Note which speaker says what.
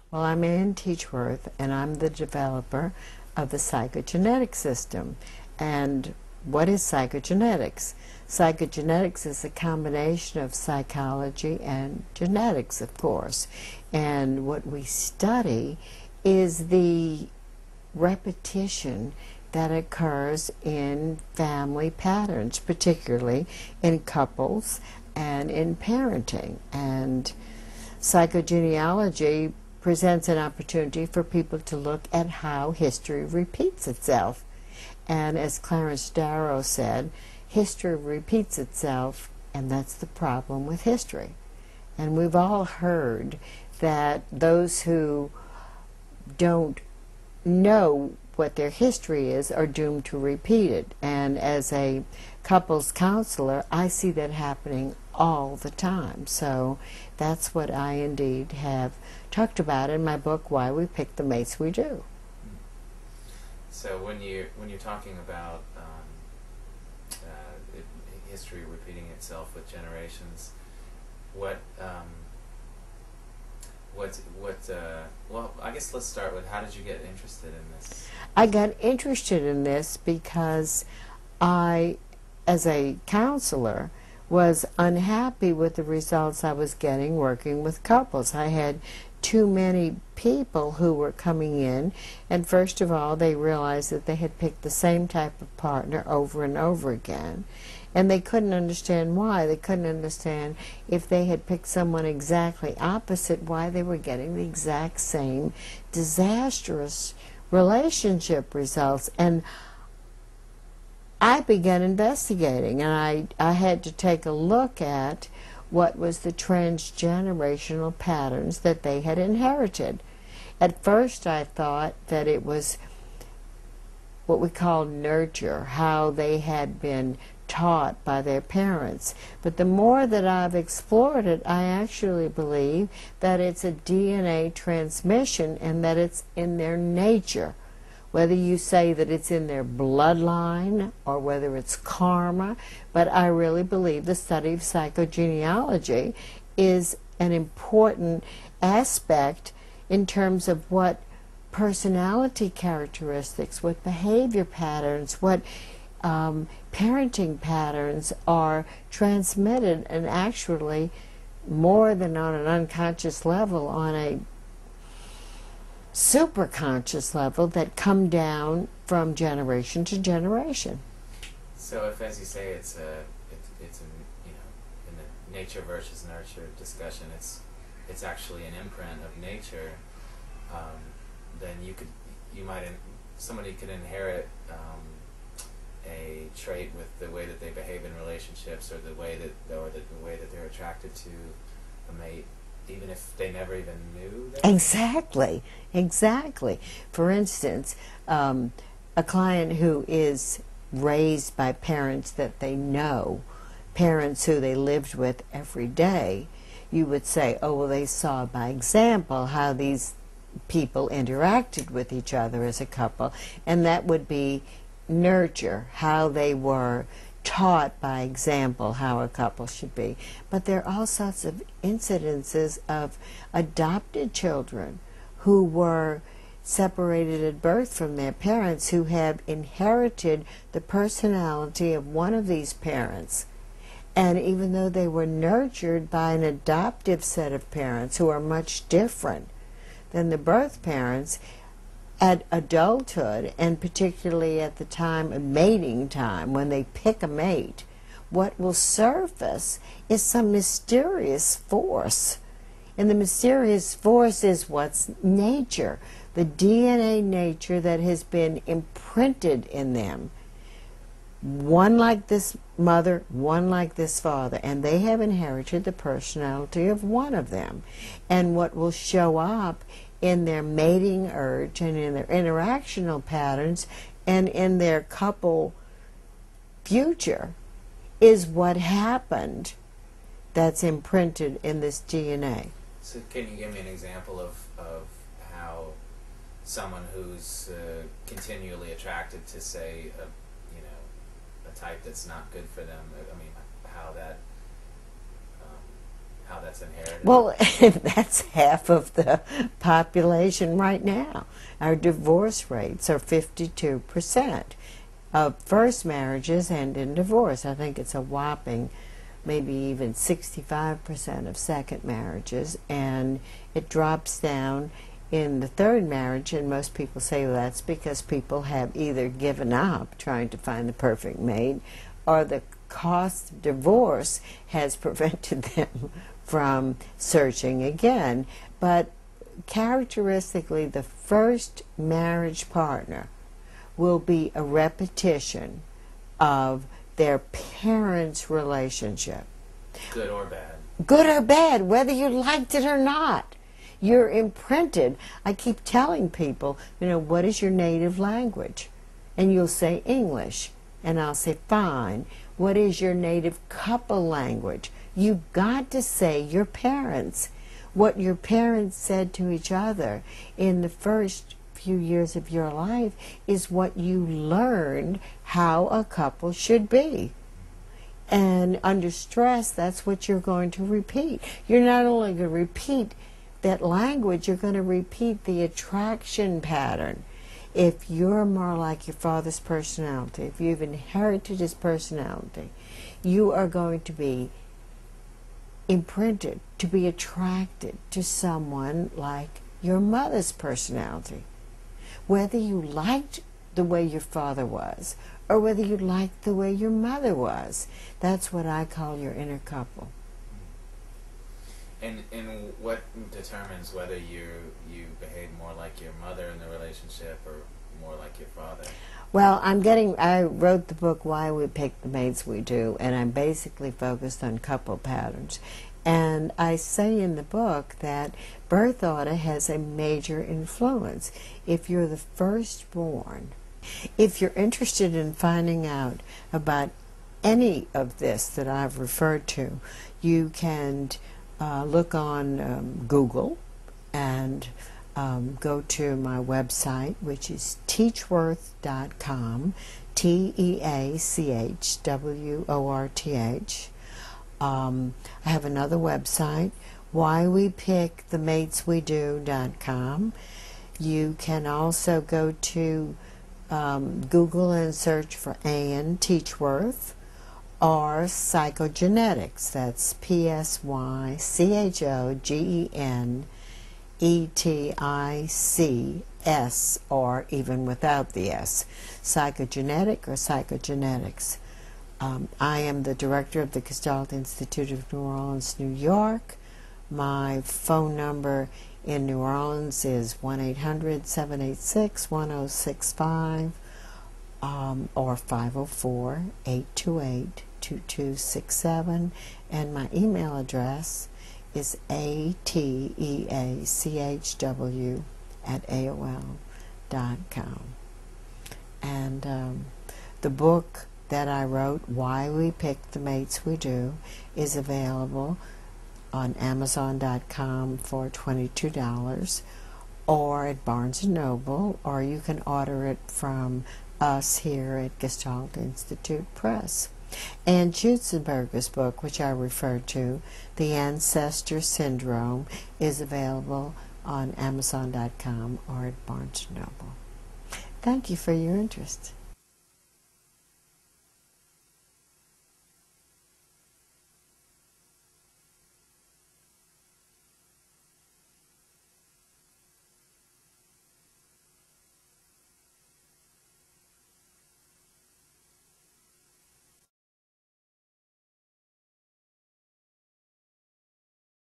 Speaker 1: Well, I'm Ann Teachworth, and I'm the developer of the psychogenetic system. And what is psychogenetics? Psychogenetics is a combination of psychology and genetics, of course. And what we study is the repetition that occurs in family patterns, particularly in couples and in parenting. And psychogenealogy presents an opportunity for people to look at how history repeats itself. And as Clarence Darrow said, history repeats itself, and that's the problem with history. And we've all heard that those who don't know what their history is are doomed to repeat it. And as a couples counselor, I see that happening all the time. So that's what I indeed have talked about in my book, Why We Pick the Mates We Do.
Speaker 2: So when you're talking about history repeating itself with generations, well, I guess let's start with, how did you get interested in this?
Speaker 1: I got interested in this because I, as a counselor, was unhappy with the results I was getting working with couples. I had too many people who were coming in, and first of all, they realized that they had picked the same type of partner over and over again, and they couldn't understand why. They couldn't understand, if they had picked someone exactly opposite, why they were getting the exact same disastrous relationship results. And I began investigating, and I had to take a look at what was the transgenerational patterns that they had inherited. At first I thought that it was what we call nurture, how they had been taught by their parents. But the more that I've explored it, I actually believe that it's a DNA transmission and that it's in their nature. Whether you say that it's in their bloodline or whether it's karma, but I really believe the study of psychogenealogy is an important aspect in terms of what personality characteristics, what behavior patterns, what parenting patterns are transmitted, and actually more than on an unconscious level, on a superconscious level, that come down from generation to generation.
Speaker 2: So if, as you say, it's a in the nature versus nurture discussion, it's actually an imprint of nature, then somebody could inherit a trait with the way that they behave in relationships, or the way that they're attracted to a mate, even if they never even knew that?
Speaker 1: Exactly, exactly. For instance, a client who is raised by parents that they know, parents who they lived with every day, you would say, oh, well, they saw by example how these people interacted with each other as a couple, and that would be nurture, how they were taught by example how a couple should be. But there are all sorts of incidences of adopted children who were separated at birth from their parents, who have inherited the personality of one of these parents. And even though they were nurtured by an adoptive set of parents who are much different than the birth parents, at adulthood, and particularly at the time of mating time, when they pick a mate, what will surface is some mysterious force. And the mysterious force is what's nature, the DNA nature that has been imprinted in them. One like this mother, one like this father, and they have inherited the personality of one of them. And what will show up in their mating urge and in their interactional patterns and in their couple future is what happened that's imprinted in this DNA.
Speaker 2: So can you give me an example of how someone who's continually attracted to, say, a type that's not good for them, I mean, how that's inherited?
Speaker 1: Well, that's half of the population right now. Our divorce rates are 52% of first marriages end in divorce. I think it's a whopping maybe even 65% of second marriages, and it drops down in the third marriage, and most people say, well, that's because people have either given up trying to find the perfect mate, or the cost of divorce has prevented them from searching again. But characteristically, the first marriage partner will be a repetition of their parents' relationship.
Speaker 2: Good or bad.
Speaker 1: Good or bad, whether you liked it or not. You're imprinted. I keep telling people, what is your native language? And you'll say English. And I'll say, fine. What is your native couple language? You've got to say your parents. What your parents said to each other in the first few years of your life is what you learned how a couple should be. And under stress, that's what you're going to repeat. You're not only going to repeat that language, you're going to repeat the attraction pattern. If you're more like your father's personality, if you've inherited his personality, you are going to be imprinted to be attracted to someone like your mother's personality. Whether you liked the way your father was or whether you liked the way your mother was, that's what I call your inner couple.
Speaker 2: And what determines whether you behave more like your mother in the relationship or more like your father?
Speaker 1: Well, I wrote the book Why We Pick the Mates We Do, and I'm basically focused on couple patterns. And I say in the book that birth order has a major influence. If you're the firstborn, if you're interested in finding out about any of this that I've referred to, you can look on Google and go to my website, which is teachworth.com, Teachworth. I have another website, whywepickthemateswedo.com. You can also go to Google and search for Ann Teachworth or Psychogenetics. That's Psychogenetics, or even without the S. Psychogenetic or Psychogenetics. I am the director of the Gestalt Institute of New Orleans, New York. My phone number in New Orleans is 1-800-786-1065 or 504-828-2267. And my email address is ateachw@aol.com. And the book that I wrote, Why We Pick the Mates We Do, is available on Amazon.com for $22 or at Barnes & Noble, or you can order it from us here at Gestalt Institute Press. Ann Jutzenberger's book, which I referred to, The Ancestor Syndrome, is available on Amazon.com or at Barnes & Noble. Thank you for your interest.